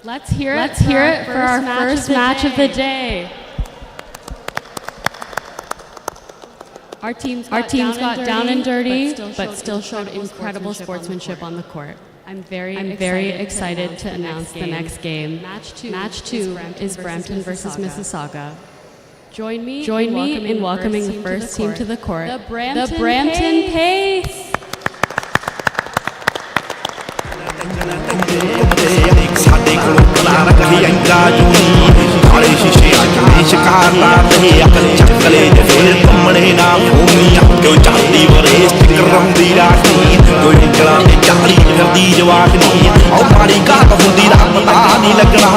Let's hear it for our first match of the day. Our teams got down and dirty, but still showed incredible sportsmanship on the court. I'm very excited to announce the next game. Match 2 is Brampton versus Mississauga. Join me in welcoming the first team to the court, the Brampton Pace. ਸਾਡੇ ਕੋਲੋਂ ਕਲਾਰ ਕਹੀ ਅੰਗਾ ਜੂਨੀ ਕਾਲੇ ਸ਼ੀਸ਼ੇ ਆਜੇ ਸ਼ਿਕਾਰ ਨਾ ਰਹੇ ਅਕਲ ਚੱਕਲੇ ਜੇ ਫੇਰ ਕੰਮਣੇ ਨਾ ਹੋਣੀਆਂ ਕਿਉਂ ਚਾਹਦੀ ਵਰੇ ਫਿਕਰ ਹੁੰਦੀ ਰਾਖੀ ਕੋਈ ਉਂਗਲਾਂ ਤੇ ਚਾਲੀ ਫਿਰਦੀ ਜਵਾਕ ਨਹੀਂ ਉਹ ਮਾੜੀ ਘਾਟ ਹੁੰਦੀ ਦਾ ਪਤਾ ਨਹੀਂ ਲੱਗਣਾ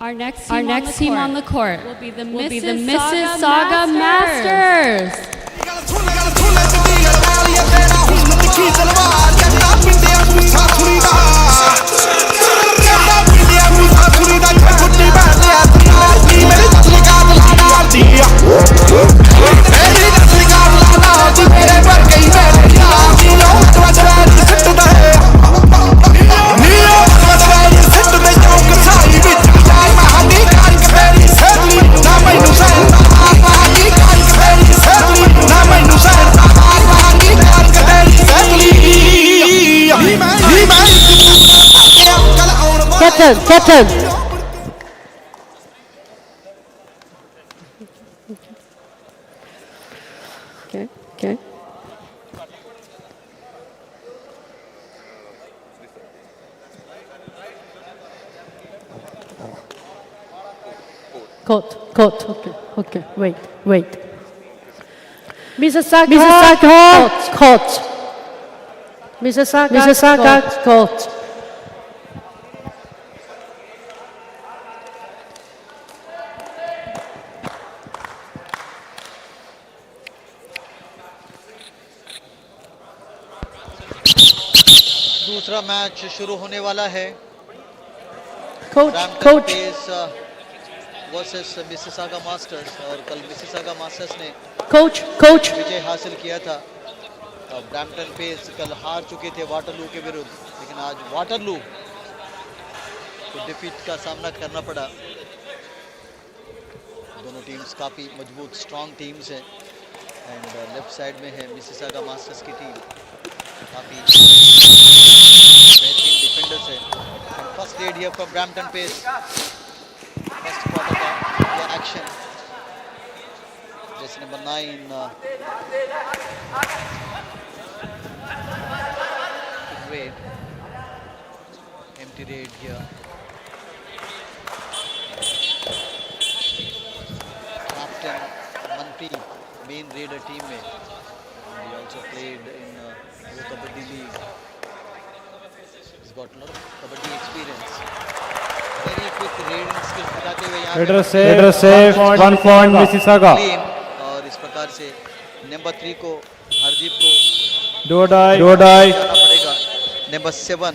Our next team on the court will be the Mississauga Masters. Captain. Okay. Court. Okay. Wait. Mississauga court. Mississauga court. दूसरा मैच शुरू होने वाला है। Coach. वर्सेस मिसिसागा मास्टर्स और कल मिसिसागा मास्टर्स ने Coach. विजय हासिल किया था। ब्रैम्पटन पेस कल हार चुके थे वाटरलू के विरुद्ध, लेकिन आज वाटरलू को डिफीट का सामना करना पड़ा। दोनों टीम्स काफ़ी मजबूत स्ट्रॉन्ग टीम्स हैं एंड लेफ्ट साइड में है मिसिसागा मास्टर्स की टीम, काफ़ी बेहतरीन डिफेंडर्स है। First raid here from Brampton pace, first quarter का एक्शन। जैसे number 9 raid, empty raid here. Captain Manpreet, main raider team में, he also played in Pro Kabaddi League. He's got a lot of kabaddi experience. Very quick raiding skills दिखाते हुए यहाँ Raider save 1 point Mississauga. और इस प्रकार से number 3 को हरदीप को Do or die. पड़ेगा। नंबर 7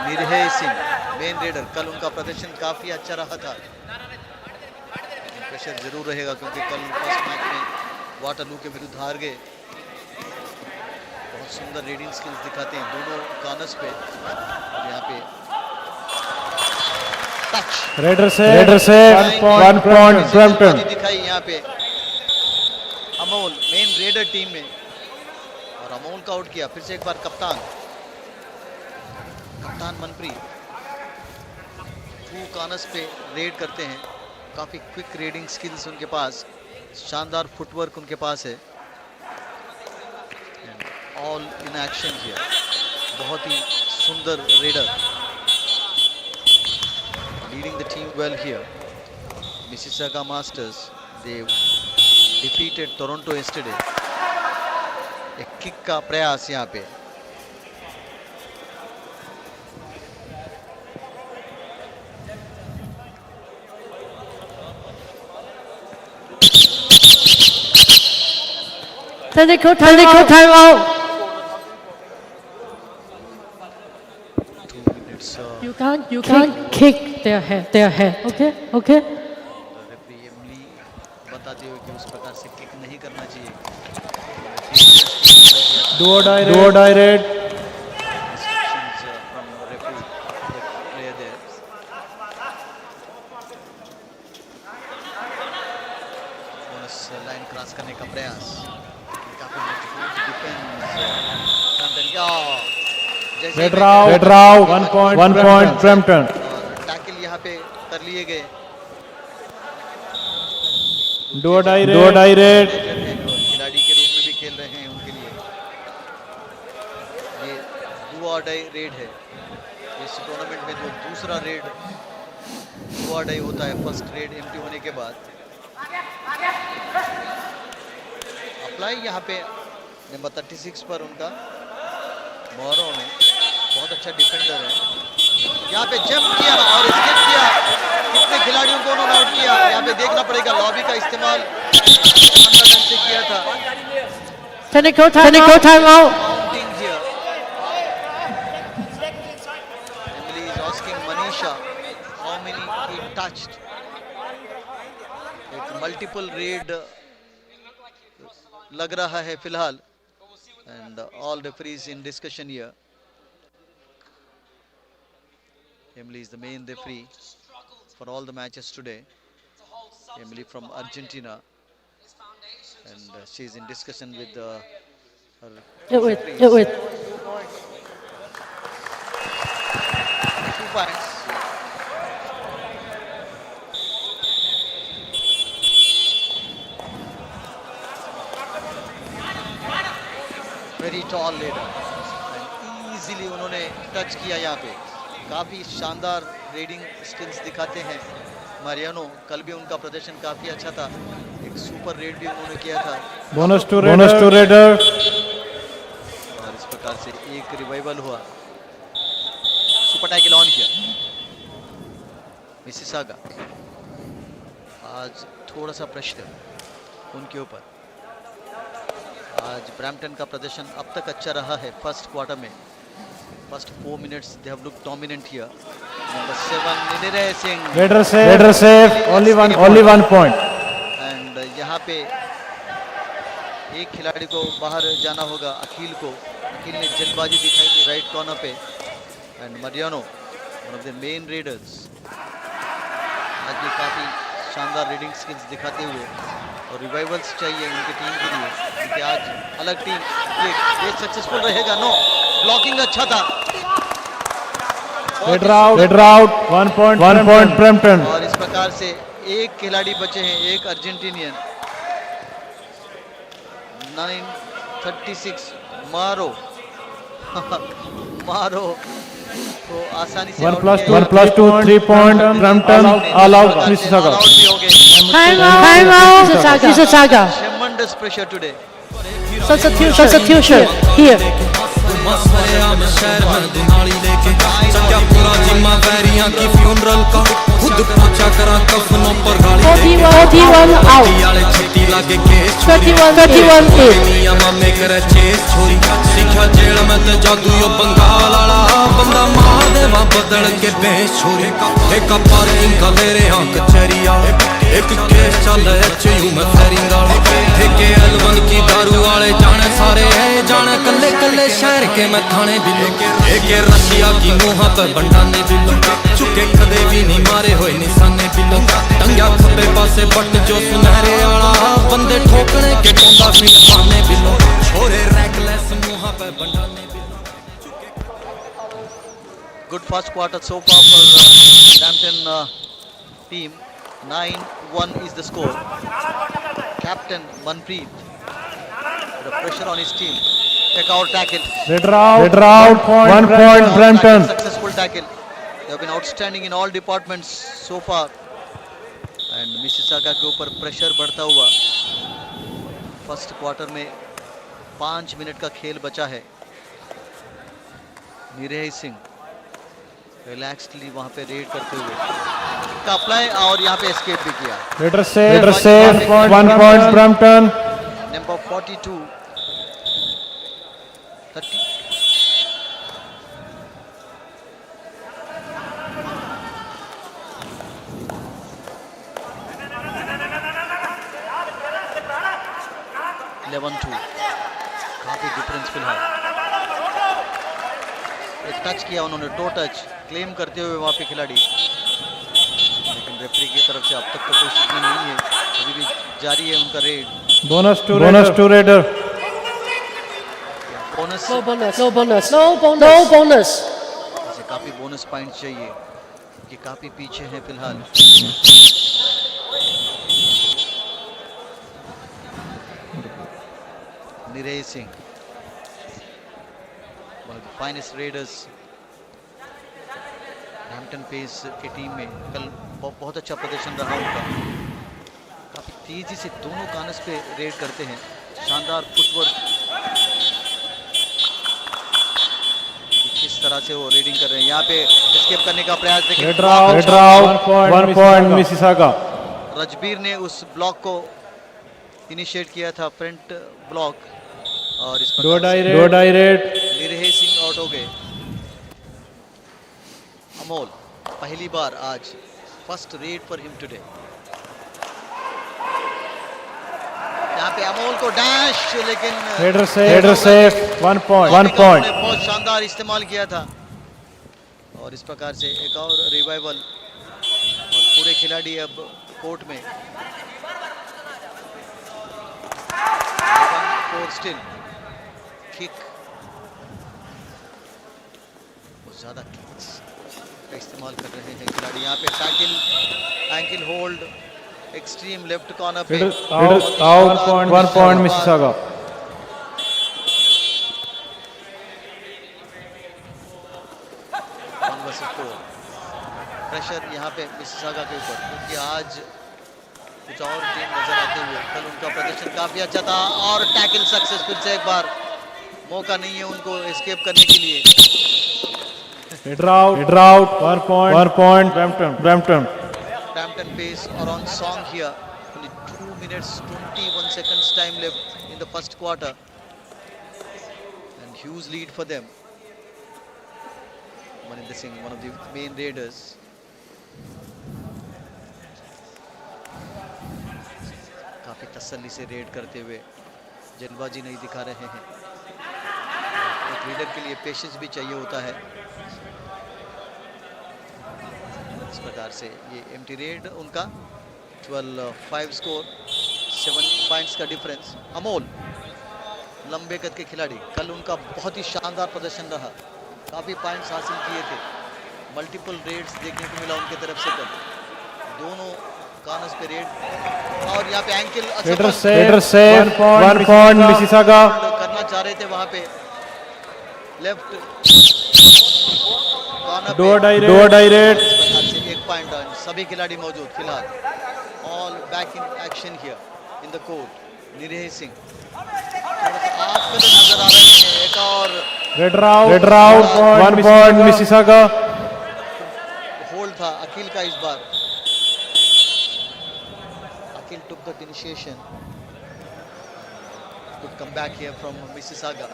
निर्भय सिंह, मेन रेडर। कल उनका प्रदर्शन काफी अच्छा रहा था, प्रेशर जरूर रहेगा क्योंकि कल फर्स्ट मैच में वाटरलू के विरुद्ध हार गए। बहुत सुंदर रेडिंग स्किल्स दिखाते हैं दोनों कार्नर्स पे। और यहाँ पे touch, Raider save 1 point Brampton. दिखाई यहाँ पे अमोल, मेन रेडर टीम में, और अमोल का आउट किया। फिर से एक बार कप्तान मनप्रीत 2 कार्नर्स पे रेड करते हैं। काफ़ी क्विक रेडिंग स्किल्स उनके पास, शानदार फुटवर्क उनके पास है। ऑल इन एक्शन हियर, बहुत ही सुंदर raider, leading the team well here. Mississauga masters, they defeated Toronto yesterday. एक किक का प्रयास यहाँ पे, Technical timeout. 2 minutes. You can't kick their head. Okay? Referee Emily बताते हुए कि उस प्रकार से किक नहीं करना चाहिए. Do or die red. Instructions from referee, the player there. Bonus line cross करने का प्रयास. काफी मजबूत defence. Red row. 1 point Brampton. Tackle यहाँ पे कर लिए गए. Do or die red. खिलाड़ी के रूप में भी खेल रहे हैं उनके लिए. ये डू और डाई रेड है. इस टूर्नामेंट में जो दूसरा रेड डू और डाई होता है फर्स्ट रेड एम्प्टी होने के बाद. अप्लाई यहाँ पे नंबर 36 पर उनका मोरो में बहुत अच्छा डिफेंडर है. यहाँ पे जंप किया और स्किप किया. कितने खिलाड़ियों को उन्होंने आउट किया. यहाँ पे देखना पड़ेगा. लॉबी का इस्तेमाल शानदार ढंग से किया था. Technical timeout. Counting here. Emily is asking Manisha how many he touched. एक मल्टीपल रेड लग रहा है फिलहाल. And all referees in discussion here. Emily is the main referee for all the matches today. Emily from Argentina, and she is in discussion with her referees. 2 points. Very tall leader. And easily उन्होंने touch किया. यहाँ पे काफी शानदार raiding skills दिखाते हैं Mariano. कल भी उनका प्रदर्शन काफी अच्छा था. एक सुपर रेड भी उन्होंने किया था. Bonus to Raider. और इस प्रकार से एक रिवाइवल हुआ. सुपर टैकल ऑन किया मिसिसागा. आज थोड़ा सा प्रेशर उनके ऊपर. आज ब्रैम्पटन का प्रदर्शन अब तक अच्छा रहा है फर्स्ट क्वार्टर में. First 4 minutes they have looked dominant here. Number 7 निनिरे Singh. Raider safe. Only one point. And यहाँ पे एक खिलाड़ी को बाहर जाना होगा. अखिल को. अखिल ने जल्दबाजी दिखाई थी राइट कॉर्नर पे. And Mariano one of the main readers आज भी काफी शानदार रीडिंग स्किल्स दिखाते हुए. और रिवाइवल्स चाहिए उनकी टीम के लिए क्योंकि आज अलग टीम ये सक्सेसफुल रहेगा. नो ब्लॉकिंग अच्छा था. Red route. 1 point Brampton. और इस प्रकार से एक खिलाड़ी बचे हैं. एक अर्जेंटीनियन. 9:36 मारो तो आसानी से 1+2 3 point Brampton. All out Mississauga. Timeout. Mississauga. Tremendous pressure today. Substitution. Here. शहर में दुनाली लेके चक्या पूरा जिम्मा वैरियां की फ्यूनरल का खुद पूछा करा कफनों पर गाली 41 out. वाले छेती लागे केस 31 in. मियां मामे करे चेस छोरी सीखा जेल में ते जादू यो बंगाल वाला बंदा मार दे वा बदल के बेस छोरी एक पार्किंग का ले रे हां कचहरी वाले एक केस चल एचयू में फेरिंग वाले ठेके L1 की दारू वाले जाने सारे है जाने कल्ले कल्ले शहर के मैं खाने बिलो एक रशिया की मुहा पे बंडाने बिलो चुके कदे भी नहीं मारे हुए निशाने बिलो टंगिया खब्बे पासे बट जो सुनहरे वाला बंदे ठोकने के टोंदा भी खाने बिलो छोरे रैकलेस मुहा पे बंडाने below. Good first quarter so far for Brampton team. 9-1 is the score. Captain Manpreet, the pressure on his team. Take out tackle. Red route. 1 point Brampton. Successful tackle. They have been outstanding in all departments so far. And Mississauga के ऊपर pressure बढ़ता हुआ. First quarter में 5 minute का खेल बचा है. निरेह सिंह रिलैक्सडली वहां पे रेड करते हुए का अप्लाई और यहाँ पे एस्केप भी किया. Raider safe. 1 point Brampton. Number 42 30. काफी डिफरेंस फिलहाल. एक टच किया उन्होंने, टो टच क्लेम करते हुए वहां पे खिलाड़ी, लेकिन रेफरी की तरफ से अब तक तो कोई शिकवा नहीं है. अभी भी जारी है उनका red. Bonus to Raider. Bonus No bonus. No bonus. No bonus. No bonus. से काफी बोनस पॉइंट चाहिए, कि काफी पीछे हैं फिलहाल. Niresh Singh, one of the finest raiders Hampton पेस की टीम में. कल बहुत अच्छा प्रदर्शन रहा उनका. काफी तेजी से दोनों कानस पे रेड करते हैं. शानदार फुटवर्क. किस तरह से वो रेडिंग कर रहे हैं. यहाँ पे एस्केप करने का प्रयास, लेकिन Red round. 1 point Mississauga. Rajbir ने उस ब्लॉक को इनिशिएट किया था, फ्रंट ब्लॉक, और इस Do प्रकार से direct. निरहे सिंह आउट हो गए. अमोल पहली बार आज, first red for him today. यहाँ पे अमोल को डैश, लेकिन Raider safe. 1 point. उन्होंने बहुत शानदार इस्तेमाल किया था. और इस प्रकार से एक और रिवाइवल, और पूरे खिलाड़ी अब कोर्ट में. 1-4 स्टिल. किक, बहुत ज्यादा किक्स का इस्तेमाल कर रहे हैं खिलाड़ी. यहाँ पे tackle, ankle hold, extreme left corner पे. Out. 1 point Mississauga. 1 versus 4. Pressure यहाँ पे मिसिसागा के ऊपर, क्योंकि आज कुछ और टीम नजर आते हुए. कल उनका प्रदर्शन काफी अच्छा था, और टैकल सक्सेसफुल से एक बार. मौका नहीं है उनको एस्केप करने के लिए. Raider out. 1 point Brampton. Brampton pace are on song here. Only 2 minutes 21 seconds time left in the first quarter, and huge lead for them. Maninder Singh, one of the main raiders. काफी तसल्ली से red करते हुए, जल्दबाजी नहीं दिखा रहे हैं. एक लीडर के लिए पेशेंस भी चाहिए होता है. इस प्रकार से ये एम्प्टी रेड उनका. 12-5 स्कोर, 7 पॉइंट्स का डिफरेंस. अमोल लंबे कद के खिलाड़ी, कल उनका बहुत ही शानदार प्रदर्शन रहा. काफी पॉइंट्स हासिल किए थे. मल्टीपल रेड्स देखने को मिला उनके तरफ से कल. दोनों कानस पे रेड, और यहाँ पे ankle Raider safe. 1 point Mississauga. करना चाह रहे थे वहां पे. लेफ्ट कॉर्नर Do पे direct. इस प्रकार से 1 पॉइंट. सभी खिलाड़ी मौजूद फिलहाल. All back in action here in the court. निरह सिंह थोड़ा सा आग पे नजर आ रहे हैं. एक और Raider out. 1 point Mississauga. Hold था अकील का इस बार. Akil took that initiation. Good comeback here from Mississauga.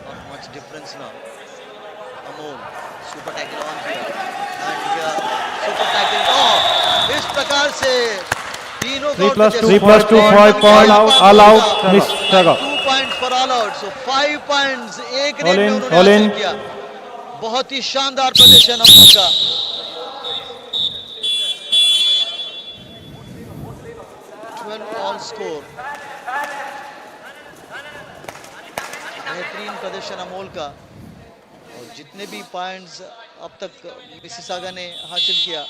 Not much difference now. Amol, super tackle on here. And here, super tackle. Oh! इस प्रकार से तीनों 3+2 5 point all out Mississauga. 2 points for all out. So 5 points एक raid में उन्होंने all in. हासिल किया. बहुत ही शानदार प्रदर्शन अमोल का. All score. बेहतरीन प्रदर्शन अमोल का, और जितने भी पॉइंट्स अब तक मिसिसागा ने हासिल किया,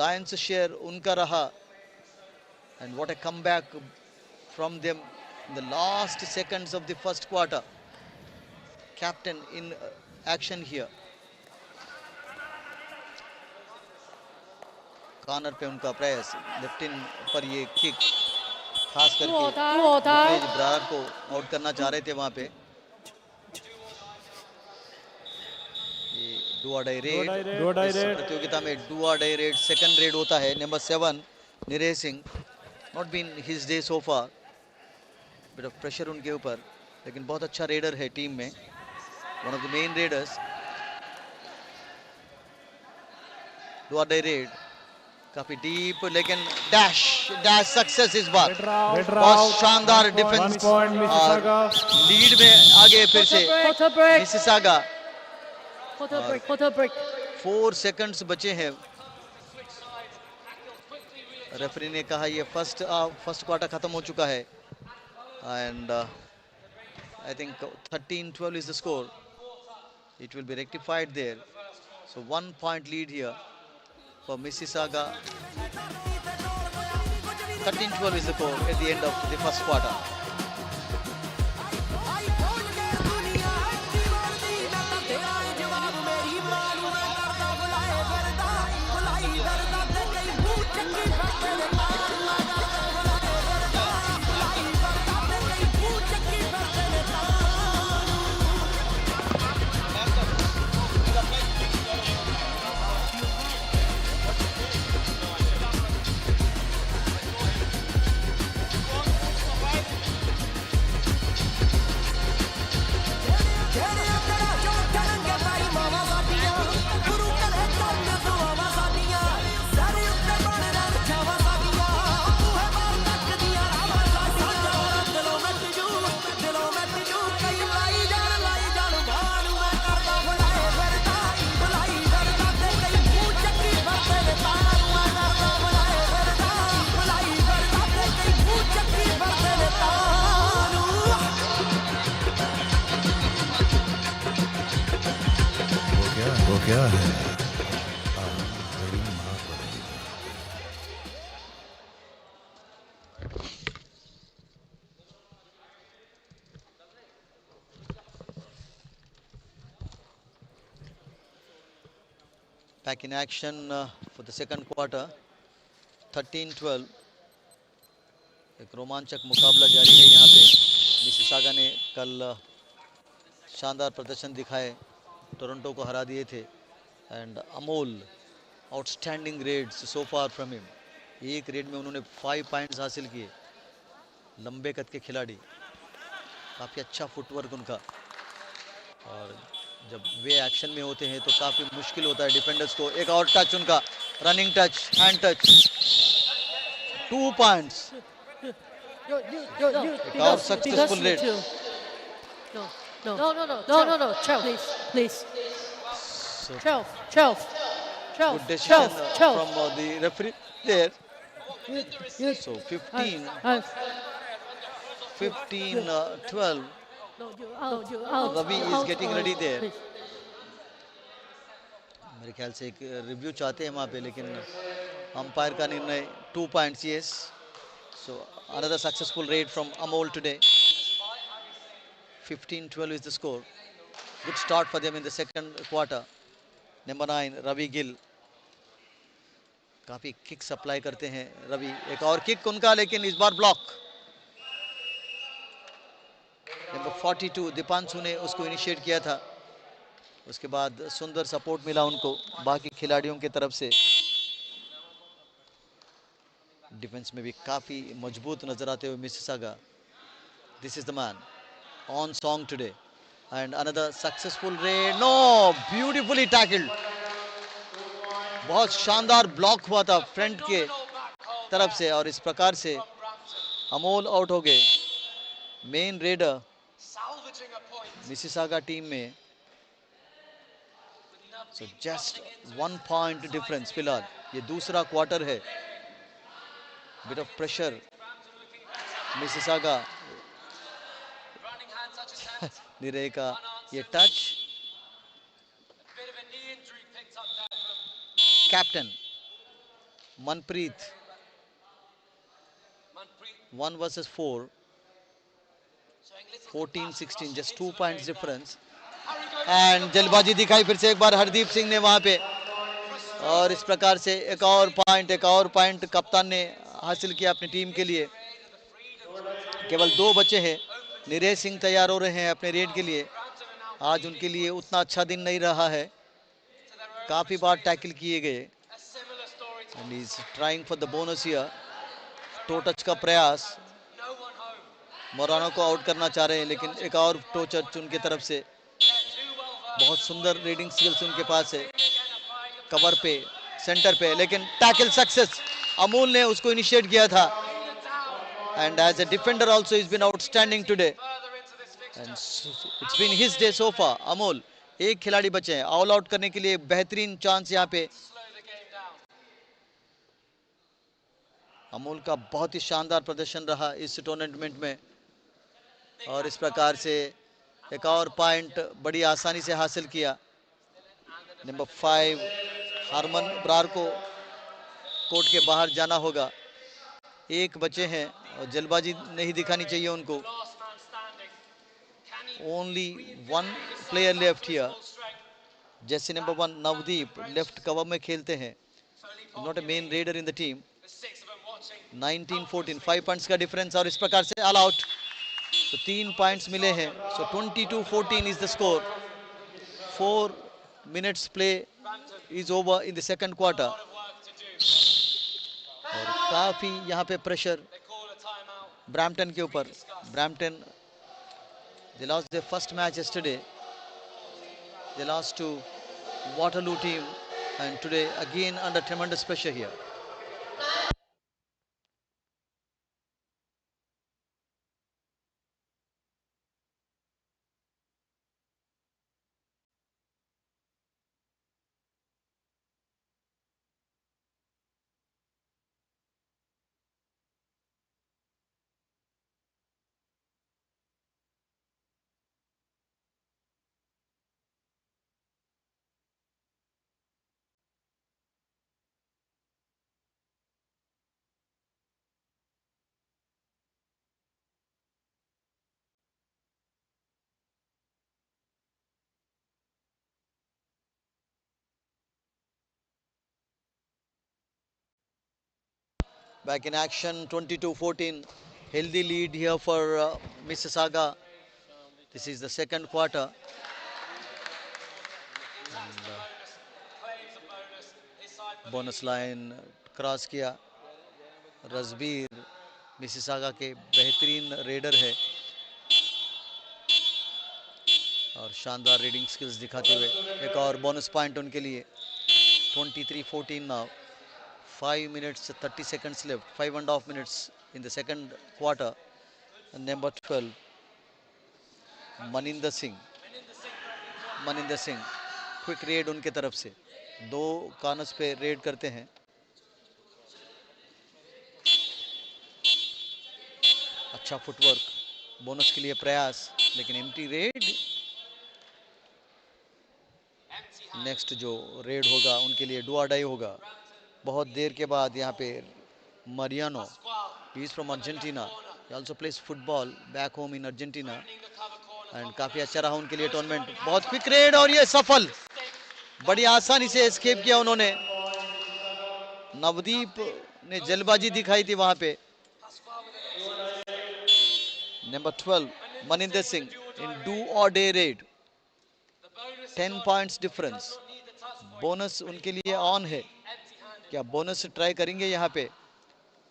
लायंस शेयर उनका रहा. And what a comeback from them in the last seconds of the first quarter. Captain in action here. Corner पे उनका प्रयास, लेफ्ट इन पर ये किक, खास करके ब्रार को आउट करना चाह रहे थे वहां पे. ये डू और डाई रेड. इस प्रतियोगिता में डू और डाई रेड सेकंड रेड होता है. नंबर 7 निरह Singh, not been his day so far. Bit of pressure उनके ऊपर. लेकिन बहुत अच्छा रेडर है टीम में, one of the main raiders. Duarte raid काफी डीप, लेकिन डैश सक्सेस इस बार। बहुत शानदार डिफेंस और लीड में आगे फिर से Quarter break. Mississauga. Quarter break. 4 seconds बचे हैं। रेफरी ने कहा ये फर्स्ट क्वार्टर खत्म हो चुका है and I think 13-12 is the score. It will be rectified there. So 1 point lead here for Mississauga. 13-12 is the score at the end of the first quarter. वो क्या है? Back in action for the second quarter. 13-12. एक रोमांचक मुकाबला जारी है यहाँ पे। मिसिसागा ने कल शानदार प्रदर्शन दिखाए, टोरंटो को हरा दिए थे and Amol outstanding raids so far from him. एक रेड में उन्होंने 5 पॉइंट्स हासिल किए। लंबे कद के खिलाड़ी, काफ़ी अच्छा फुटवर्क उनका, और जब वे एक्शन में होते हैं तो काफ़ी मुश्किल होता है डिफेंडर्स को। एक और टच उनका, running touch, hand touch, 2 points. एक और successful red. No. 12, please. So 12. good decision from the referee there. So 15, 12. Ravi is getting ready there. मेरे ख्याल से एक रिव्यू चाहते हैं वहाँ पे, लेकिन अंपायर का निर्णय 2 points. Yes. So another successful raid from Amol today. 15-12 is the score. Good start for them in the second quarter. Number 9 Ravi Gill काफी किक सप्लाई करते हैं। रवि, एक और किक उनका, लेकिन इस बार ब्लॉक। नंबर 42 दीपांशु ने उसको इनिशिएट किया था, उसके बाद सुंदर सपोर्ट मिला उनको बाकी खिलाड़ियों की तरफ से। डिफेंस में भी काफी मजबूत नजर आते हुए Mississauga. This is the man on song today and another successful raid. No, beautifully tackled. बहुत शानदार ब्लॉक हुआ था फ्रंट के तरफ से, और इस प्रकार से अमोल आउट हो गए। मेन रेडर मिसिसागा टीम में। So just 1 point difference फिलहाल। ये दूसरा क्वार्टर है। Bit of pressure Mississauga. निरे का ये टच, captain Manpreet 1 versus 4, 14-16, just 2 points difference। And जल्दबाजी दिखाई फिर से एक बार हरदीप सिंह ने वहां पे, और इस प्रकार से एक और पॉइंट कप्तान ने हासिल किया अपनी टीम के लिए। केवल 2 बचे हैं। निरेश सिंह तैयार हो रहे हैं अपने रेड के लिए। आज उनके लिए उतना अच्छा दिन नहीं रहा है, काफी बार टैकल किए गए and he is trying for the bonus here. To touch का प्रयास, मोरानो को आउट करना चाह रहे हैं, लेकिन एक और टो टच उनकी तरफ से। बहुत सुंदर रीडिंग स्किल्स उनके पास है, कवर पे, सेंटर पे, लेकिन टैकल सक्सेस। अमूल ने उसको इनिशिएट किया था, and as a defender also is been outstanding today, and it's been his day so far. Amul, एक खिलाड़ी बचे हैं ऑल आउट करने के लिए, बेहतरीन चांस यहाँ पे। अमूल का बहुत ही शानदार प्रदर्शन रहा इस टूर्नामेंट में, और इस प्रकार से एक और पॉइंट बड़ी आसानी से हासिल किया। नंबर 5 हरमन ब्रार को कोर्ट के बाहर जाना होगा। एक बचे हैं और जल्दबाजी नहीं दिखानी चाहिए उनको। Only 1 player left here. जैसे नंबर 1 नवदीप लेफ्ट कवर में खेलते हैं, not a main raider in the team. 19-14 5 points का डिफरेंस, और इस प्रकार से ऑल आउट। तो 3 पॉइंट्स मिले हैं। सो 22-14 is the score. 4 minutes play is over in the second quarter, और काफी यहाँ पे प्रेशर ब्रैम्पटन के ऊपर। Brampton, they lost their first match yesterday. They lost to Waterloo team, and today again under tremendous pressure here. Back in action, 22-14. Healthy lead here for Mississauga. This is the second quarter. And, bonus line cross किया। Rajbir Mississauga के बेहतरीन raider है, और शानदार reading skills दिखाते हुए एक और बोनस पॉइंट उनके लिए। 23-14 now. 5 minutes 30 seconds left, 5.5 minutes in the second quarter. And number 12 Maninder Singh quick red उनके तरफ से, 2 कॉर्नर्स पे रेड करते हैं। अच्छा फुटवर्क, बोनस के लिए प्रयास, लेकिन एम्प्टी रेड। नेक्स्ट जो रेड होगा उनके लिए डू और डाई होगा। बहुत देर के बाद यहाँ पे Mariano, he is from Argentina, he also plays football back home in Argentina, and काफी अच्छा रहा उनके लिए टूर्नामेंट। बहुत क्विक रेड, और ये सफल, बड़ी आसानी से एस्केप किया उन्होंने। नवदीप ने जल्दबाजी दिखाई थी वहां पे। Number 12 Maninder Singh in do or die raid, 10 points difference. Bonus उनके लिए ऑन है, क्या बोनस ट्राई करेंगे यहाँ पे?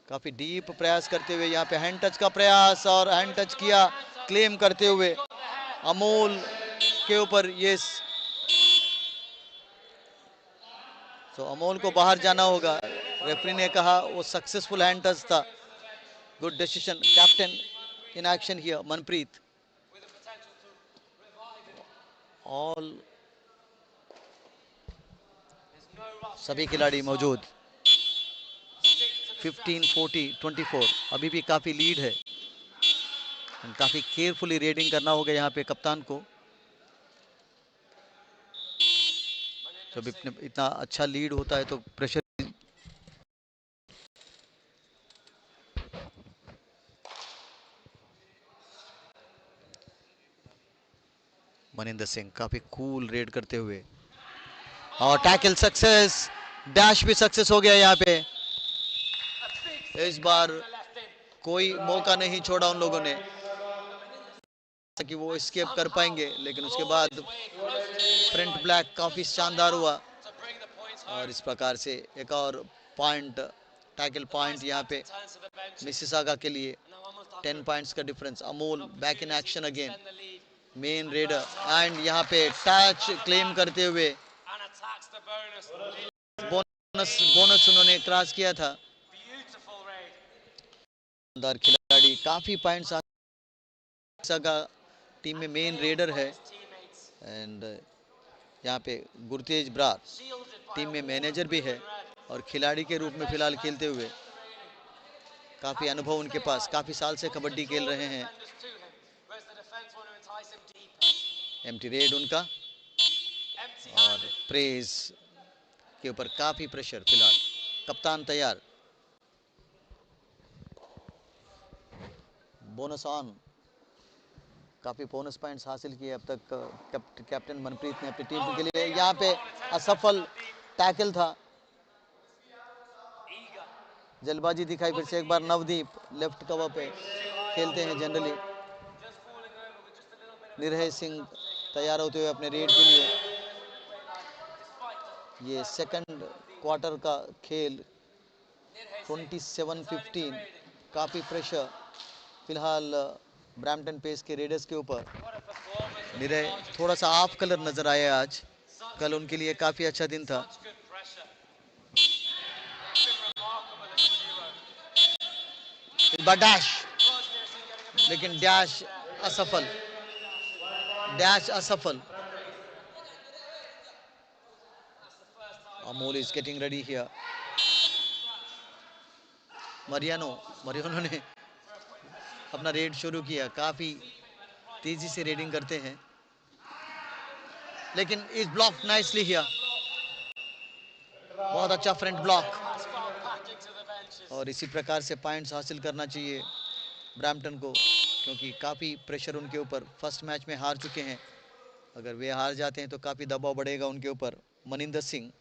काफी डीप प्रयास करते हुए यहाँ पे हैंड टच का प्रयास, और हैंड टच किया क्लेम करते हुए अमोल के ऊपर। यस, तो अमोल को बाहर जाना होगा। रेफरी ने कहा वो सक्सेसफुल हैंड टच था। Good decision. Captain in action here, Manpreet. All सभी खिलाड़ी मौजूद। 15-40-24 अभी भी काफी लीड है, काफी केयरफुली रेडिंग करना होगा यहाँ पे कप्तान को। जब इतना अच्छा लीड होता है तो प्रेशर। मनिंदर सिंह काफी कूल रेड करते हुए, और टैकल सक्सेस, डैश भी सक्सेस हो गया यहाँ पे। इस बार कोई मौका नहीं छोड़ा उन लोगों ने कि वो एस्केप कर पाएंगे, लेकिन उसके बाद फ्रंट ब्लैक काफी शानदार हुआ, और इस प्रकार से एक और पॉइंट, टैकल पॉइंट यहाँ पे मिसिसागा के लिए। 10 पॉइंट्स का difference. Amol back in action again, main raider, and यहाँ पे टच क्लेम करते हुए बोनस उन्होंने क्रॉस किया था. शानदार खिलाड़ी, काफी पॉइंट्स का टीम में मेन रेडर है. एंड यहाँ पे गुरतेज ब्रार टीम में मैनेजर भी है और खिलाड़ी के रूप में फिलहाल खेलते हुए. काफी अनुभव उनके पास, काफी साल से कबड्डी खेल रहे हैं. एम्प्टी रेड उनका, और प्रेज के ऊपर काफी प्रेशर फिलहाल. कप्तान तैयार. बोनस ऑन, काफी बोनस पॉइंट्स हासिल किए अब तक कैप्टन मनप्रीत ने अपनी टीम के लिए. यहाँ पे असफल टैकल था, जल्दबाजी दिखाई फिर से एक बार. नवदीप लेफ्ट कवर पे खेलते हैं जनरली. निर्भय सिंह तैयार होते हुए अपने रेड के लिए. ये सेकंड क्वार्टर का खेल. 27-15, काफी प्रेशर फिलहाल ब्रैम्पटन पेस के रेडर्स के ऊपर. निर्भय थोड़ा सा ऑफ कलर नजर आया आज, कल उनके लिए काफी अच्छा दिन था. डैश, लेकिन डैश असफल. Amol is getting ready here. Mariano ने अपना रेड शुरू किया. काफी तेजी से रेडिंग करते हैं, लेकिन इज ब्लॉक नाइसली हियर. बहुत अच्छा फ्रंट ब्लॉक, और इसी प्रकार से पॉइंट्स हासिल करना चाहिए ब्रैम्पटन को, क्योंकि काफ़ी प्रेशर उनके ऊपर. फर्स्ट मैच में हार चुके हैं, अगर वे हार जाते हैं तो काफ़ी दबाव बढ़ेगा उनके ऊपर. मनिंदर सिंह,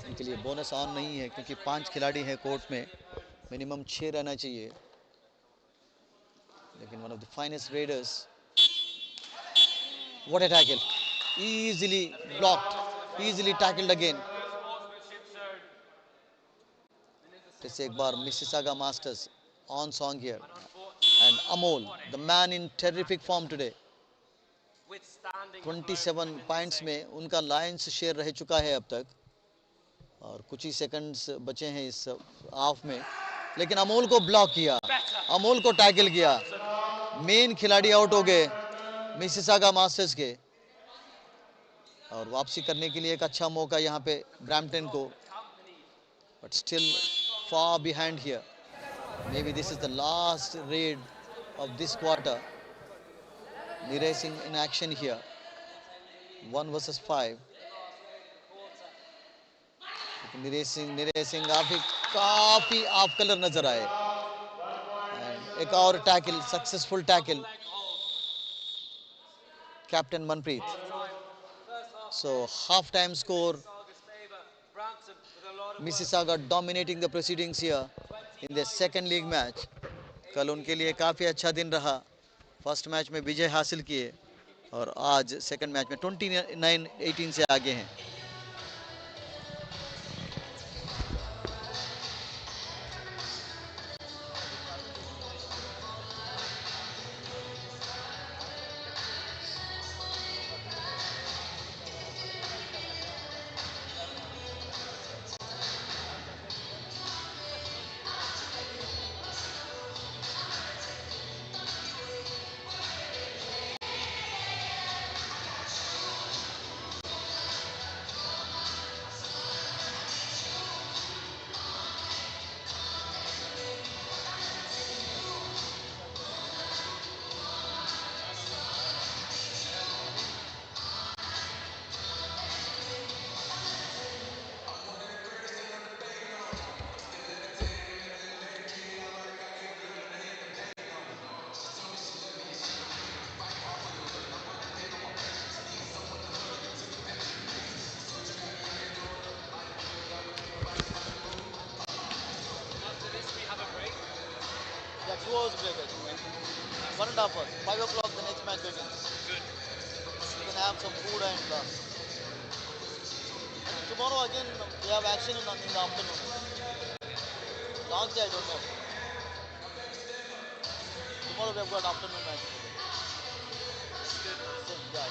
इनके लिए बोनस ऑन नहीं है क्योंकि 5 खिलाड़ी हैं कोर्ट में, मिनिमम 6 रहना चाहिए. लेकिन one of the finest raiders. What a tackle, easily blocked, easily tackled again. फिर से एक बार Mississauga masters on song here. And Amol, the man in terrific form today. 27 points में उनका लायंस शेयर रह चुका है अब तक, और कुछ ही सेकंड्स बचे हैं इस हाफ में. लेकिन अमोल को ब्लॉक किया, अमोल को टैकल किया. मेन खिलाड़ी आउट हो गए मिसिसागा मास्टर्स के, और वापसी करने के लिए एक अच्छा मौका यहाँ पे ब्रैम्पटन को. But still far behind here. Maybe this is the last raid of this quarter. Niraj Singh in action here. 1 versus 5. Niraj Singh काफी ऑफ कलर नजर आए. And एक और tackle, successful tackle captain Manpreet. So half time score, Mississauga dominating the proceedings here in their second league match. कल उनके लिए काफ़ी अच्छा दिन रहा. फर्स्ट मैच में विजय हासिल किए, और आज सेकंड मैच में 29-18 से आगे हैं. Yeah, 2 hours break, I think. 1.5 hours. 5 o'clock the next match begins. Good. You can have some food and tomorrow again we have action in the afternoon. Last day I don't know. Tomorrow we have got afternoon match. Same, yeah.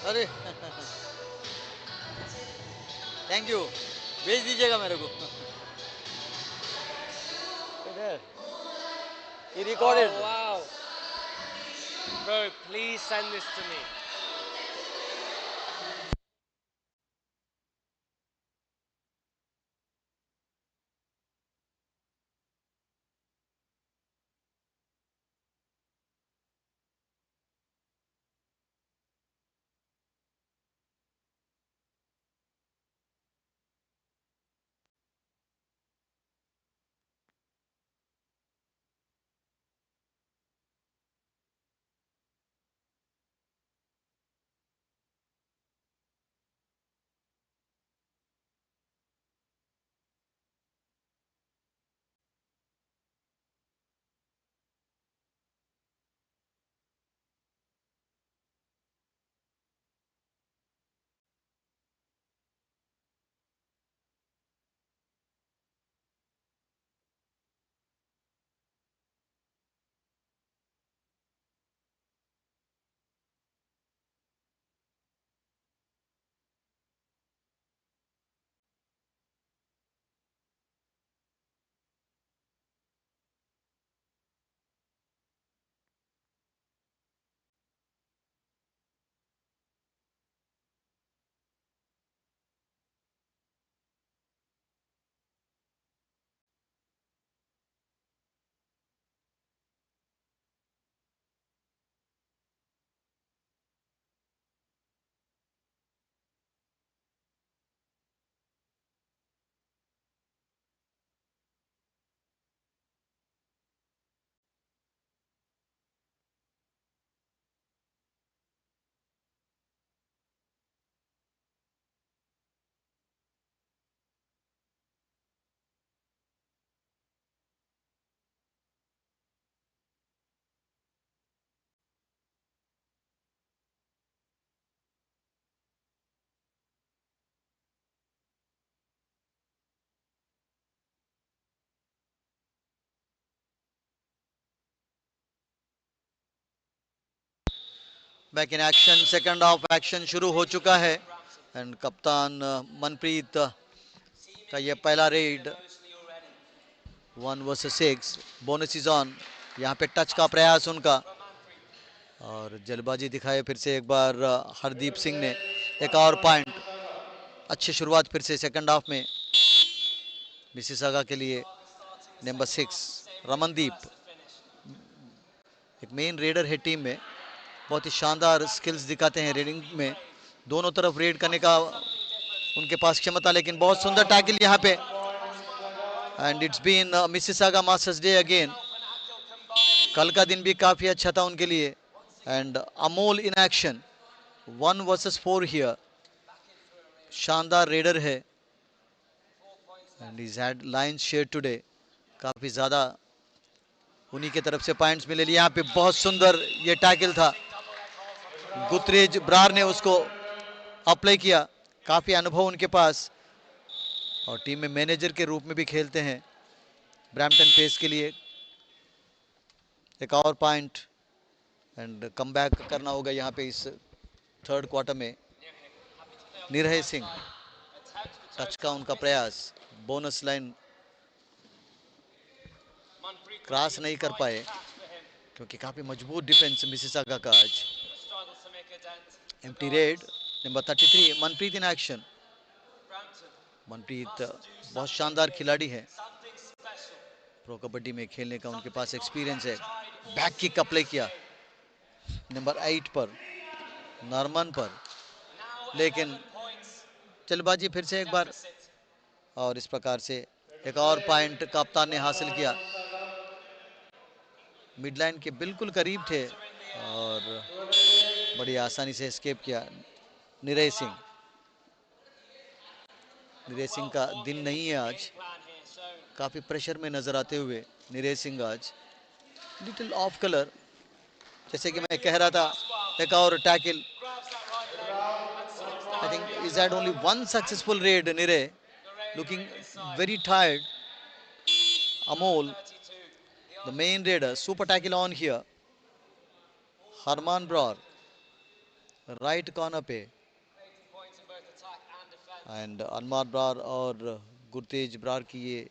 अरे thank you, भेज दीजिएगा मेरे को. There. He recorded. Oh, wow. Bro, please send this to me. Back in action, second half action शुरू हो चुका है and कप्तान मनप्रीत का ये पहला red 1 versus 6. Bonus is on. यहाँ पे टच का प्रयास उनका और जल्दबाजी दिखाए फिर से एक बार हरदीप सिंह ने. एक और पॉइंट. अच्छी शुरुआत फिर से सेकंड हाफ में मिसिसागा के लिए. नंबर 6 रमनदीप एक मेन रेडर है टीम में. बहुत ही शानदार स्किल्स दिखाते हैं रेडिंग में. दोनों तरफ रेड करने का उनके पास क्षमता. लेकिन बहुत सुंदर टैकल यहाँ पे and it's been Mississauga Masters day again. कल का दिन भी काफी अच्छा था उनके लिए and Amol in action. 1 versus 4 here. शानदार रेडर है and is had line share today. काफी ज्यादा उन्हीं के तरफ से पॉइंट्स मिले. यहाँ पे बहुत सुंदर ये टैकल था. गुतरेज ब्रार ने उसको अप्लाई किया. काफी अनुभव उनके पास और टीम में मैनेजर के रूप में भी खेलते हैं ब्रैम्पटन पेस के लिए. एक और पॉइंट एंड कम बैक करना होगा यहाँ पे इस थर्ड क्वार्टर में. निरह सिंह टच का उनका प्रयास. बोनस लाइन क्रॉस नहीं कर पाए क्योंकि काफी मजबूत डिफेंस मिसिसागा का आज। Empty red number 33 Manpreet in action. Manpreet बहुत शानदार खिलाड़ी है, प्रो कबड्डी में खेलने का उनके पास एक्सपीरियंस है। बैक किक अप्लाई किया नंबर 8 पर, नॉर्मन पर, लेकिन चलबाजी फिर से एक बार, और इस प्रकार से एक और पॉइंट कप्तान ने हासिल किया। मिडलाइन के बिल्कुल करीब थे और बड़ी आसानी से एस्केप किया निरय सिंह। निरय सिंह का दिन नहीं है आज, काफी प्रेशर में नजर आते हुए निरय सिंह आज लिटिल ऑफ कलर। जैसे कि मैं कह रहा था, एक और tackle. I think is had only one successful raid. निरय looking very tired. Amol, the main raider, super tackle on here. Harman Brar, right corner पे, and Anmar Brar और गुरतेज ब्रार की ये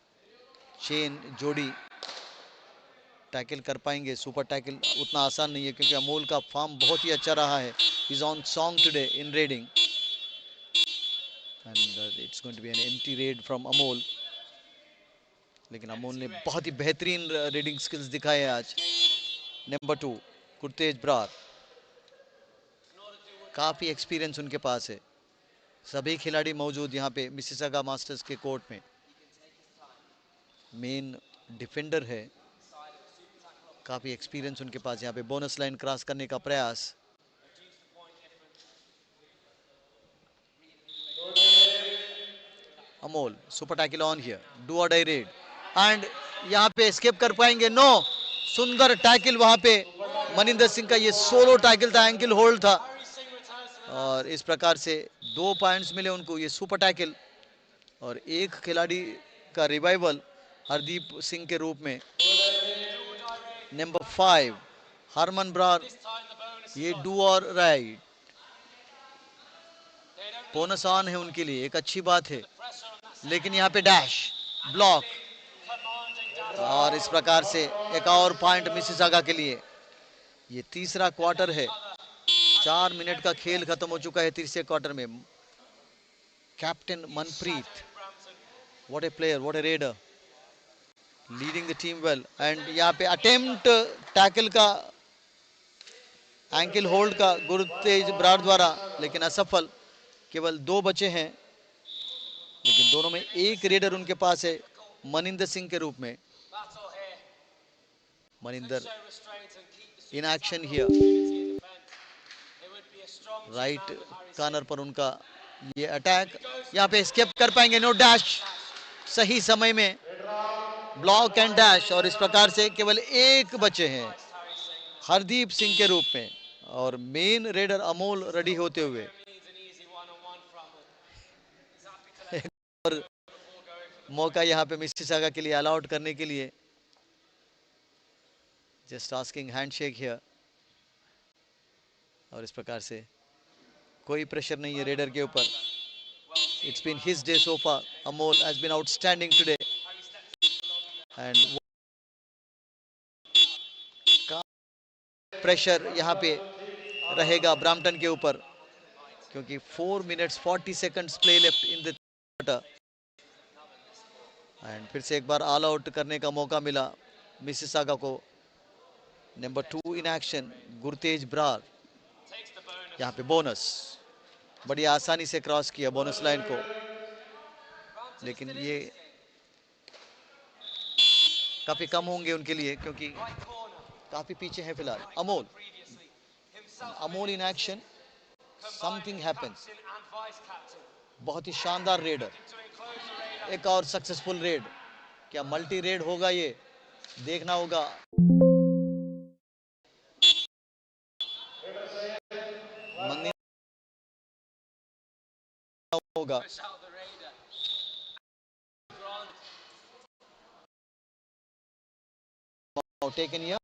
चेन जोड़ी टैकल कर पाएंगे। सुपर टैकल उतना आसान नहीं है क्योंकि अमोल का फॉर्म बहुत ही अच्छा रहा है। Is on song today in raiding and it's going to be an empty raid from Amol. लेकिन अमोल ने बहुत ही बेहतरीन रीडिंग स्किल्स दिखाए आज। नंबर 2 गुरतेज ब्रार, काफी एक्सपीरियंस उनके पास है। सभी खिलाड़ी मौजूद यहाँ पे मिसिसागा मास्टर्स के कोर्ट में। मेन डिफेंडर है, काफी एक्सपीरियंस उनके पास। यहाँ पे बोनस लाइन क्रॉस करने का प्रयास। Amol super tackle on here, do और डाई रेड एंड यहाँ पे एस्केप कर पाएंगे? नो। सुंदर टैकल वहां पे मनिंदर सिंह का, ये सोलो टैकल था, एंकल होल्ड था और इस प्रकार से 2 पॉइंट्स मिले उनको, ये सुपर टैकल। और एक खिलाड़ी का रिवाइवल हरदीप सिंह के रूप में। नंबर 5 हरमन ब्रार, ये डू और राइट। बोनस ऑन है उनके लिए, एक अच्छी बात है। लेकिन यहाँ पे डैश ब्लॉक और इस प्रकार से एक और पॉइंट मिसिसागा के लिए। ये तीसरा क्वार्टर है, 4 मिनट का खेल खत्म हो चुका है तीसरे क्वार्टर में। Captain Manpreet, what A player, what A raider, leading the team well. And यहाँ पे अटेम्प्ट टैकल का, एंकल होल्ड का गुरतेज ब्रार द्वारा, लेकिन असफल। केवल 2 बचे हैं, लेकिन दोनों में एक रेडर उनके पास है मनिंदर सिंह के रूप में। मनिंदर इन एक्शन हियर, राइट कॉर्नर पर उनका ये अटैक। यहाँ पे स्केप कर पाएंगे? नो, डैश सही समय में, ब्लॉक एंड डैश। और इस प्रकार से केवल एक बचे हैं हरदीप सिंह के रूप में और मेन रेडर अमोल रेडी होते हुए। और मौका यहाँ पे मिसिसागा के लिए अलाउड करने के लिए। Just asking handshake here. और इस प्रकार से कोई प्रेशर नहीं है रेडर के ऊपर। It's been his day so far. Amol has been outstanding today and pressure यहाँ पे रहेगा ब्रैम्पटन के ऊपर क्योंकि 4 minutes 40 seconds play left in the quarter. And फिर से एक बार ऑल आउट करने का मौका मिला मिसिसागा को। Number 2 in action Gurtej Brar, यहाँ पे बोनस, बड़ी आसानी से क्रॉस किया बोनस लाइन को, लेकिन ये काफी कम होंगे उनके लिए क्योंकि काफी पीछे है फिलहाल। Amol, Amol in action, something happens. बहुत ही शानदार रेडर, एक और सक्सेसफुल रेड। क्या मल्टी रेड होगा ये? देखना होगा। होगा taken here.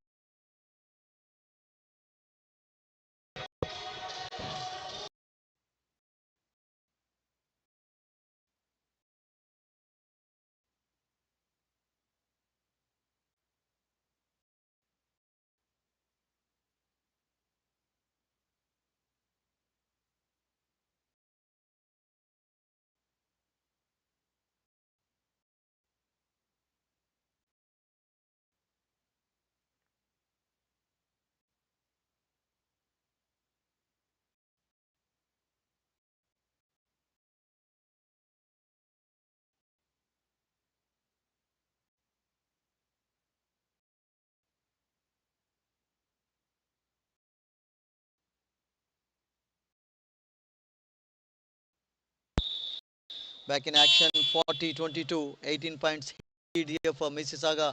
back in action. 40-22, 18 points lead here for Mississauga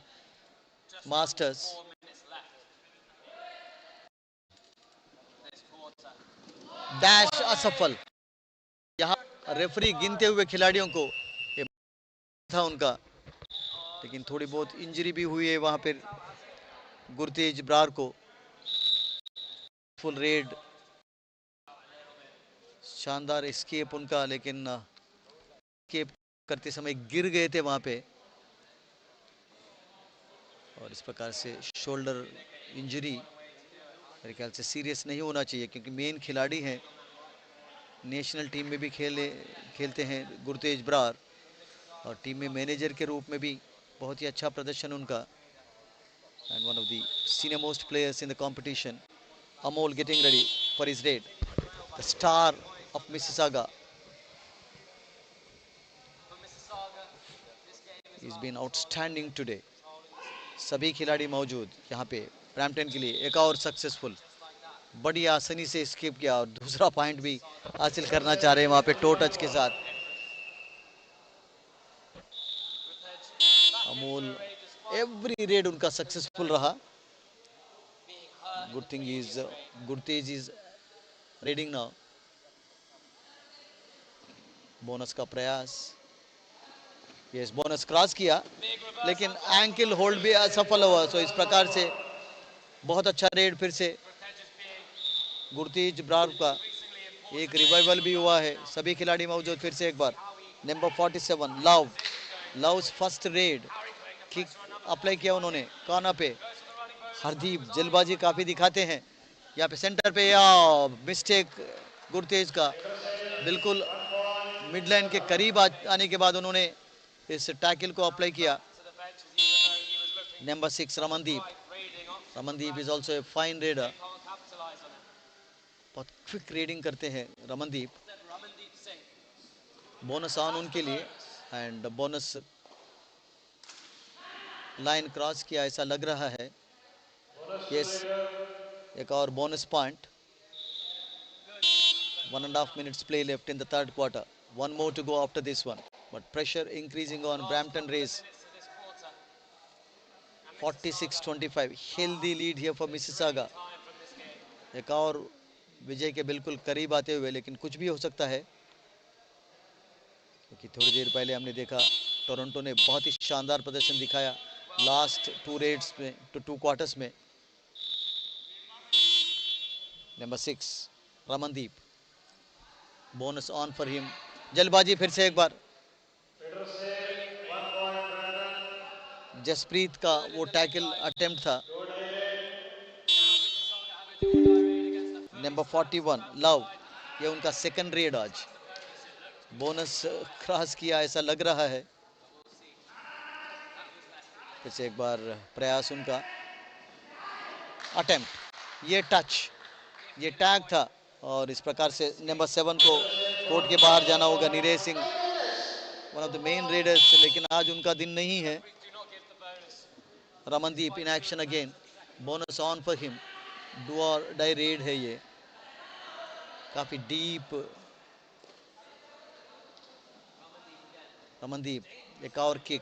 Masters. Dash असफल. यहाँ रेफरी गिनते हुए खिलाड़ियों को ये था उनका, लेकिन थोड़ी बहुत इंजरी भी हुई है वहां पर गुरतेज ब्रार को. फुल रेड, शानदार एस्केप उनका, लेकिन एस्केप करते समय गिर गए थे वहां पे और इस प्रकार से शोल्डर इंजरी मेरे ख्याल से सीरियस नहीं होना चाहिए, क्योंकि मेन खिलाड़ी हैं, नेशनल टीम में भी खेलते हैं गुरतेज ब्रार और टीम में मैनेजर के रूप में भी बहुत ही अच्छा प्रदर्शन उनका. And one of the senior most players in the competition. Amol getting ready for his raid, the star of Mississauga. Is been outstanding today. सभी खिलाड़ी मौजूद यहाँ पे ब्रैम्पटन के लिए. एक और सक्सेसफुल, बड़ी आसानी से स्किप किया और दूसरा पॉइंट भी हासिल करना चाह रहे हैं वहां पे टो टच के साथ. अमोल एवरी रेड उनका सक्सेसफुल रहा. Good thing is Gurtej is raiding now. Bonus का प्रयास, यस बोनस क्रॉस किया, लेकिन एंकल होल्ड भी असफल हुआ. सो इस प्रकार से बहुत अच्छा रेड फिर से गुरतेज ब्रार का. एक रिवाइवल भी हुआ है. सभी खिलाड़ी मौजूद फिर से एक बार. नंबर 47 लव्स फर्स्ट रेड किक अप्लाई किया उन्होंने काना पे. हरदीप जल्दबाजी काफी दिखाते हैं यहाँ पे सेंटर पे, या मिस्टेक गुरतेज का. बिल्कुल मिड लाइन के करीब आने के बाद उन्होंने इस टैकल को अप्लाई किया. Number 6 Ramandeep is also a fine raider. बहुत क्विक रेडिंग करते हैं रमनदीप. बोनस ऑन उनके लिए एंड बोनस लाइन क्रॉस किया ऐसा लग रहा है. यस, एक और bonus point. 1.5 minutes play left in the third quarter. One more to go after this one, but pressure increasing on Brampton Race. 46-25, healthy lead here for Mississauga. एक और विजय के बिल्कुल करीब आते हुए, लेकिन कुछ भी हो सकता है, क्योंकि थोड़ी देर पहले हमने देखा टोरंटो ने बहुत ही शानदार प्रदर्शन दिखाया लास्ट 2 रेड्स में, 2 क्वार्टर्स में. Number 6 Ramandeep, bonus on for him. जल्दबाजी फिर से एक बार. जसप्रीत का वो टैकल अटेम्प्ट था. नंबर 41 लव, ये उनका सेकंड रेड आज. बोनस क्रॉस किया ऐसा लग रहा है. फिर से एक बार प्रयास उनका. अटेम्प्ट, ये टच, ये टैग था और इस प्रकार से नंबर 7 को कोर्ट के बाहर जाना होगा. Neeraj Singh one of the main readers, लेकिन आज उनका दिन नहीं है. Ramandeep in action again. Bonus on for him. Do और डाई रेड है ये, काफी डीप. रमनदीप एक और किक.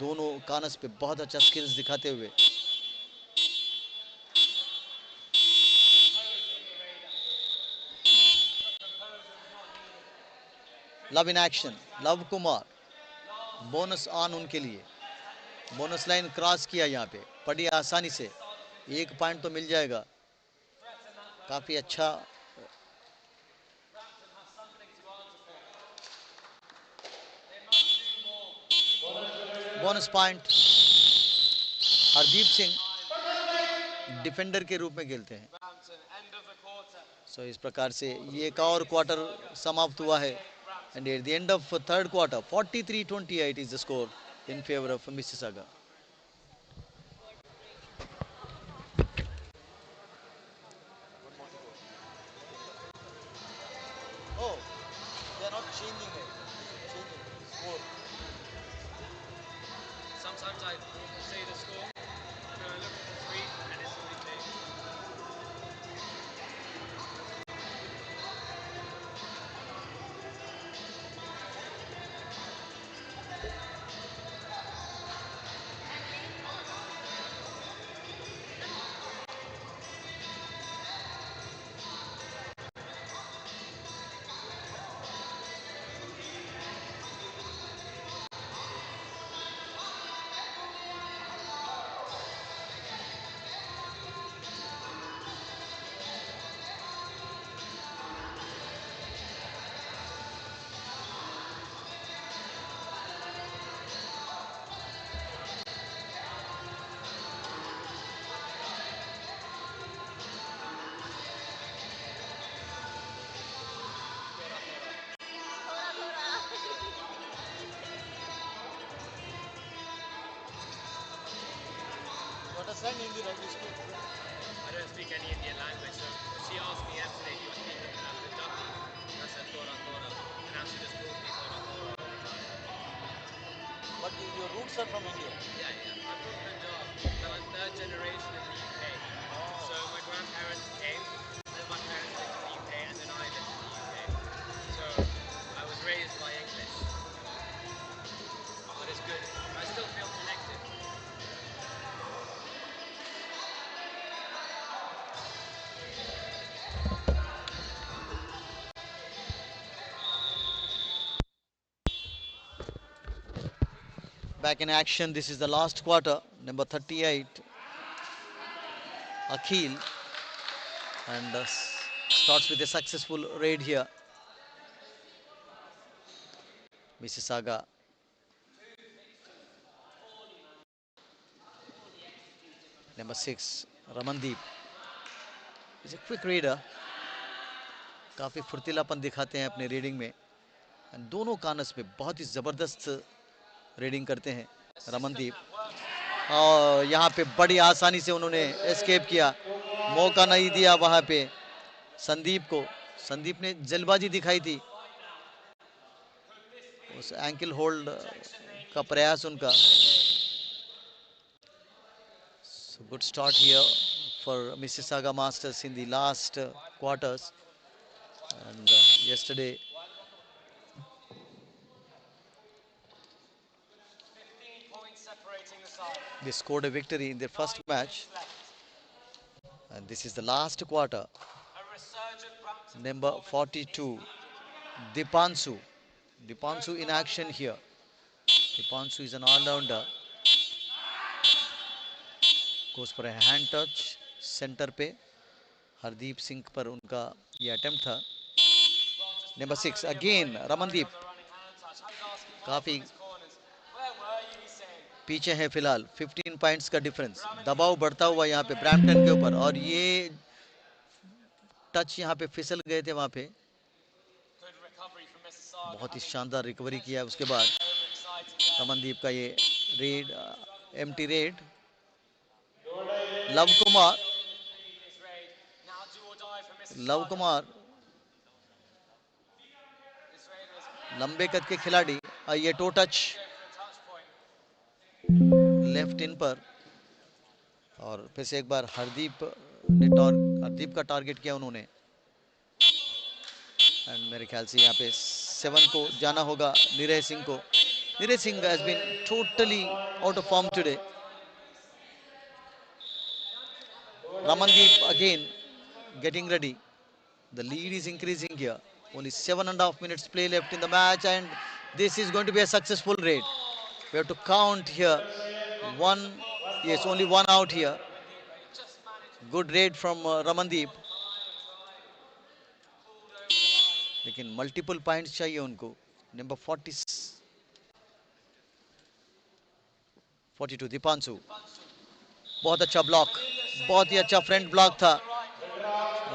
दोनों कानस पे बहुत अच्छा स्किल्स दिखाते हुए. Love in action, love Kumar. Bonus on उनके लिए. बोनस लाइन क्रॉस किया यहाँ पे बड़ी आसानी से. 1 पॉइंट तो मिल जाएगा. काफी अच्छा bonus point. Hardeep Singh defender के रूप में खेलते हैं. सो इस प्रकार से ये एक और क्वार्टर समाप्त हुआ है. And at the end of third quarter, 43-28 is the score in favor of Mississauga. Oh, they are not changing it. Changing score. Sometimes I say the score, and then I look at the screen, and it's already changed. understand Hindi, right? You speak. I don't speak any Indian language, so she asked me yesterday, do you speak Punjabi? And I said, Thora, Thora. And now she just calls me Thora, Thora all the time. But your roots are from India. Yeah, yeah. I'm from Punjab, but I'm third generation in the UK. So my grandparents came, then my parents went to the UK, and then I lived in the UK. So I was raised by English. But it's good. I still feel connected. Back in action. This is the last quarter. Number 38, Akhil, and starts with a successful raid here. Mississauga. Number 6, Ramandeep. He's a quick reader. काफ़ी फुर्तीलापन दिखाते हैं अपने reading में. दोनों कानस में बहुत ही ज़बरदस्त reading करते हैं रमनदीप. और यहाँ पे बड़ी आसानी से उन्होंने एस्केप किया. मौका नहीं दिया वहाँ पे संदीप को. संदीप ने जल्दबाजी दिखाई थी. उस एंकल होल्ड का प्रयास उनका. So good start here for Mississauga Masters in the last quarters. And yesterday they scored a victory in their first match, and this is the last quarter. Number 42, Dipanshu. Dipanshu in action here. Dipanshu is an all-rounder. Goes for a hand touch center पे. हरदीप सिंह पर उनका ये attempt था. Number 6 again Ramandeep. काफी पीछे है फिलहाल. 15 points का डिफरेंस. दबाव बढ़ता हुआ यहाँ पे ब्रैम्पटन के ऊपर. और ये टच यहाँ पे फिसल गए थे. वहाँ पे बहुत ही शानदार रिकवरी किया. उसके बाद रमनदीप का ये red, empty red. Love Kumar. Love Kumar लंबे कद के खिलाड़ी. ये टो टच लेफ्ट इन पर. और फिर से एक बार हरदीप का टारगेट किया उन्होंने. एंड मेरे ख्याल से यहाँ पे 7 को जाना होगा नीरज सिंह को. Neeraj Singh has been totally out of form today. Ramandeep again getting ready. The lead is increasing here. Only 7.5 minutes play left in the match, and this is going to be a successful raid. We have to count here. Only one out here. Good raid from Ramandeep. लेकिन multiple points चाहिए उनको. Number 42 Deepanshu. बहुत अच्छा block. बहुत ही अच्छा front block था.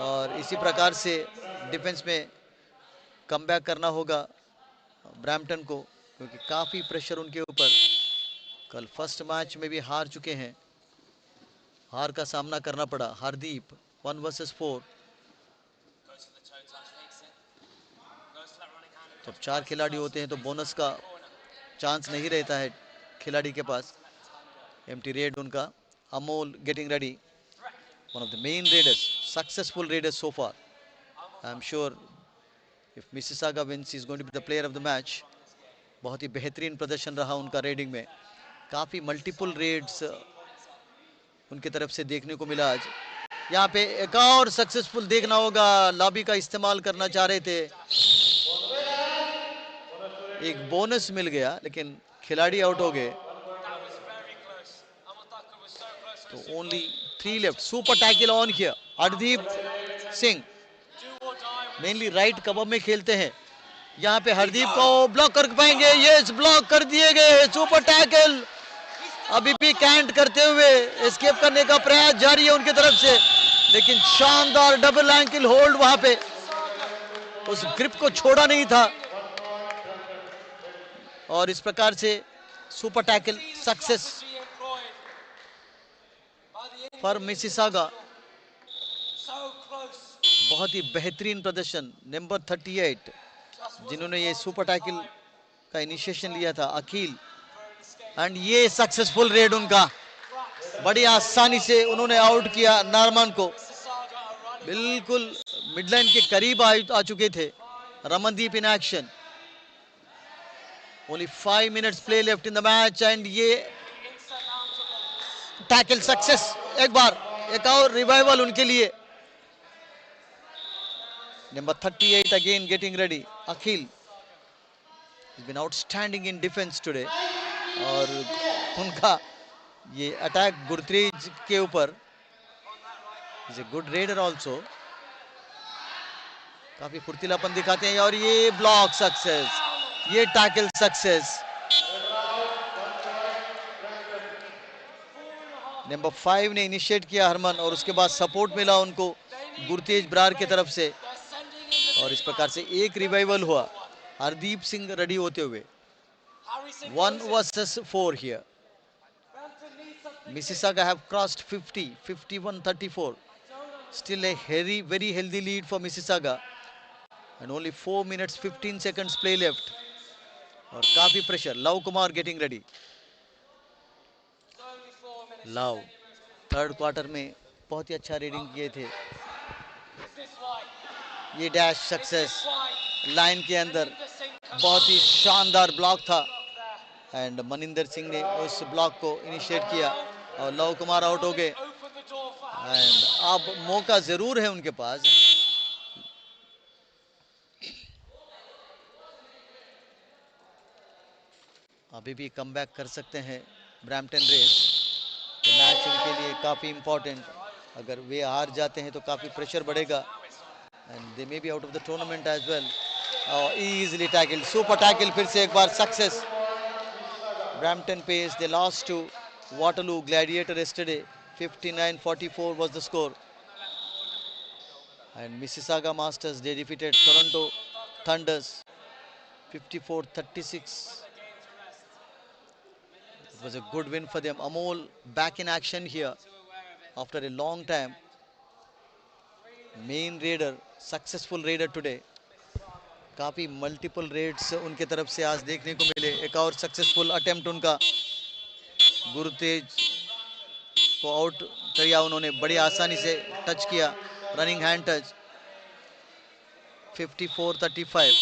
और इसी प्रकार से डिफेंस में कमबैक करना होगा ब्रैम्पटन को, क्योंकि काफ़ी प्रेशर उनके ऊपर. कल फर्स्ट मैच में भी हार चुके हैं. हार का सामना करना पड़ा. हरदीप 1 versus 4. जब 4 खिलाड़ी होते हैं तो बोनस का चांस नहीं रहता है खिलाड़ी के पास. एम्प्टी रेड उनका. Amol getting ready. One of the main raiders, successful raiders so far. I'm sure if Mississauga wins, he's going to be the player of the match. बहुत ही बेहतरीन प्रदर्शन रहा उनका रेडिंग में. काफ़ी मल्टीपल रेड्स उनकी तरफ से देखने को मिला आज. यहाँ पे एक और सक्सेसफुल देखना होगा. लॉबी का इस्तेमाल करना चाह रहे थे. एक बोनस मिल गया लेकिन खिलाड़ी आउट हो गए. तो only 3 left. Super tackle on here. Hardeep Singh mainly right cover में खेलते हैं. यहाँ पे हरदीप को ब्लॉक कर पाएंगे. यस, ब्लॉक कर दिए गए. Super tackle. अभी भी कैंट करते हुए एस्केप करने का प्रयास जारी है उनकी तरफ से, लेकिन शानदार डबल एंकल होल्ड वहां पे. उस ग्रिप को छोड़ा नहीं था और इस प्रकार से super tackle success. For Mississauga. बहुत ही बेहतरीन प्रदर्शन नंबर 38 जिन्होंने ये सुपर टैकल का इनिशिएशन लिया था, अखिल। एंड ये सक्सेसफुल रेड उनका, बड़ी आसानी से उन्होंने आउट किया नॉर्मन को। बिल्कुल मिडलाइन के करीब आ चुके थे। Ramandeep in action. Only 5 minutes play left in the match and ये टैकल सक्सेस। एक बार एक और रिवाइवल उनके लिए। Number 38 again getting ready, Akhil has been outstanding in defense today। और उनका ये अटैक गुरत्रेज के ऊपर, is a good raider also, काफी फुर्तीलापन दिखाते हैं। और ये ब्लॉक सक्सेस, ये टैकल सक्सेस। नंबर 5 ने इनिशिएट किया हरमन, और उसके बाद सपोर्ट मिला उनको गुरतेज ब्रार की तरफ से, और इस प्रकार से एक रिवाइवल हुआ हरदीप सिंह रेडी होते हुए। 1 versus 4 here। Mississauga have crossed 50, 51-34। Still a very healthy lead for Mississauga, and only 4 minutes 15 seconds play left। और काफी pressure. Love Kumar getting ready. Love third quarter में बहुत ही अच्छा रीडिंग किए थे। ये डैश सक्सेस लाइन के अंदर, बहुत ही शानदार ब्लॉक था, एंड मनिंदर सिंह ने उस ब्लॉक को इनिशिएट किया और लव कुमार आउट हो गए। एंड अब मौका जरूर है उनके पास। अभी भी कम बैक कर सकते हैं ब्रैम्पटन रेस। तो मैच उनके लिए काफ़ी इंपॉर्टेंट। अगर वे हार जाते हैं तो काफ़ी प्रेशर बढ़ेगा, and they may be out of the tournament as well. Easily tackle, super tackle, फिर से एक बार success. Brampton Pace, they lost to Waterloo Gladiator yesterday. 59-44 was the score. And Mississauga Masters, they defeated Toronto Thunders 54-36. It was a good win for them. Amol back in action here after a long time. Main raider, successful raider today. काफी multiple Reds उनके तरफ से आज देखने को मिले। एक और सक्सेसफुल अटेम्प्ट उनका, गुरतेज को आउट किया उन्होंने, बड़ी आसानी से टच किया, running hand touch. 54-35,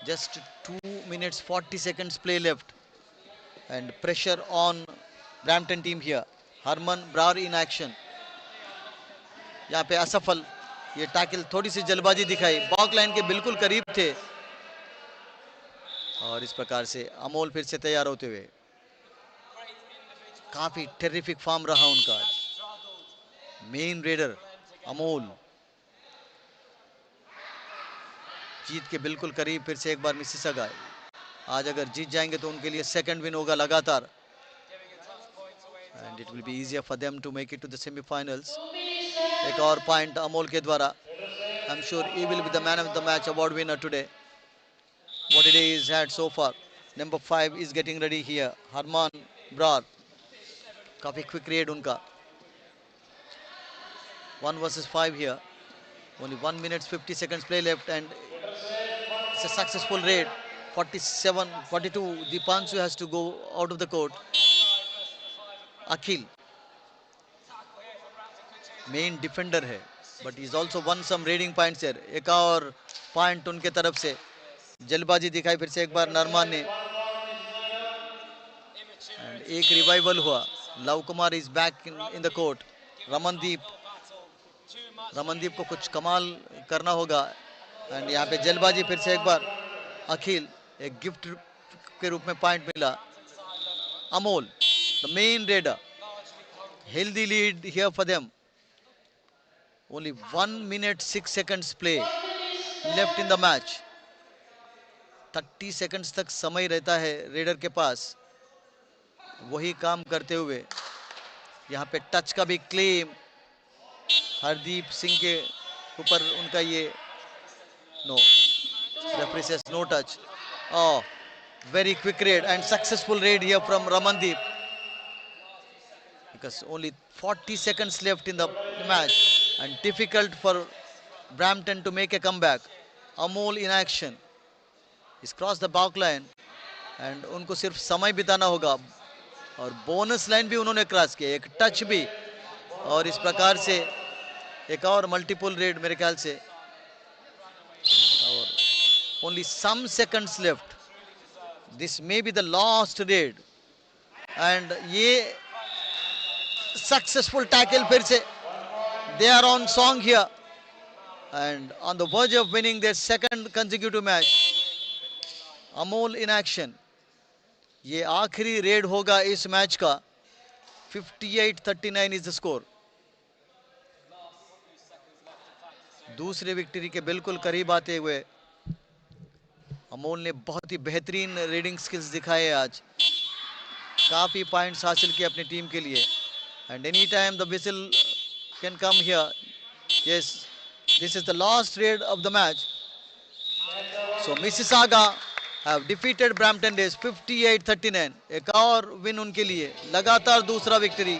just 2 minutes 40 seconds play left, and pressure on Brampton team here. Harman Brar in action, यहाँ पे असफल। ये टैकल थोड़ी सी जल्दबाजी दिखाई, बॉक लाइन के बिल्कुल करीब थे, और इस प्रकार से अमोल फिर से तैयार होते हुए। काफी टेरिफिक फॉर्म रहा उनका। मेन रेडर अमोल जीत के बिल्कुल करीब। फिर से एक बार मिसिसागा आज अगर जीत जाएंगे तो उनके लिए सेकंड विन होगा लगातार, and it will be easier for them to make it to the semifinals. एक और पॉइंट अमोल के द्वारा। I am sure he will be the man of the match award winner today. What it is had so far. Number 5 is getting ready here, Harman Brar. काफी quick red उनका। 1 versus 5 here। Only 1 minute 50 seconds play left, and it's a successful raid। 47-42, Dipanshu has to go out of the court। Akhil main defender है, but is also one some raiding points here. एक और point उनके तरफ से, जल्दबाजी दिखाई फिर से एक बार नरमान ने, एंड एक रिवाइवल हुआ। Love Kumar is back in the court. Ramandeep को कुछ कमाल करना होगा, एंड यहाँ पे जल्दबाजी फिर से एक बार। अखिल, एक गिफ्ट के रूप में पॉइंट मिला। Amol the main raider, healthy lead here for them। Only 1 minute 6 seconds play left in the match। 30 seconds तक समय रहता है रेडर के पास, वही काम करते हुए यहाँ पे टच का भी क्लेम हरदीप सिंह के ऊपर उनका ये no, referee says no touch. Very quick raid and successful raid here from Ramandeep. because only 40 seconds left in the match and difficult for Brampton to make a comeback. Amol in action. He's crossed the back line and उनको सिर्फ समय बिताना होगा और bonus line भी उन्होंने cross किया, एक टच भी, और इस प्रकार से एक और मल्टीपल रेड मेरे ख्याल से, और only some seconds left. This may be the last raid and ये successful tackle फिर से. They are on song here and on the verge of winning their second consecutive match. Amol in action. ये आखिरी red होगा इस match का. 58-39 is the score. दूसरे victory के बिल्कुल करीब आते हुए अमोल ने बहुत ही बेहतरीन रीडिंग स्किल्स दिखाए आज. काफी पॉइंट्स हासिल किए अपनी टीम के लिए. And any time the whistle can come here. Yes, this is the last rid of the match. So Mississauga have defeated Brampton Days 58-39. एक और विन उनके लिए, लगातार दूसरा विक्ट्री.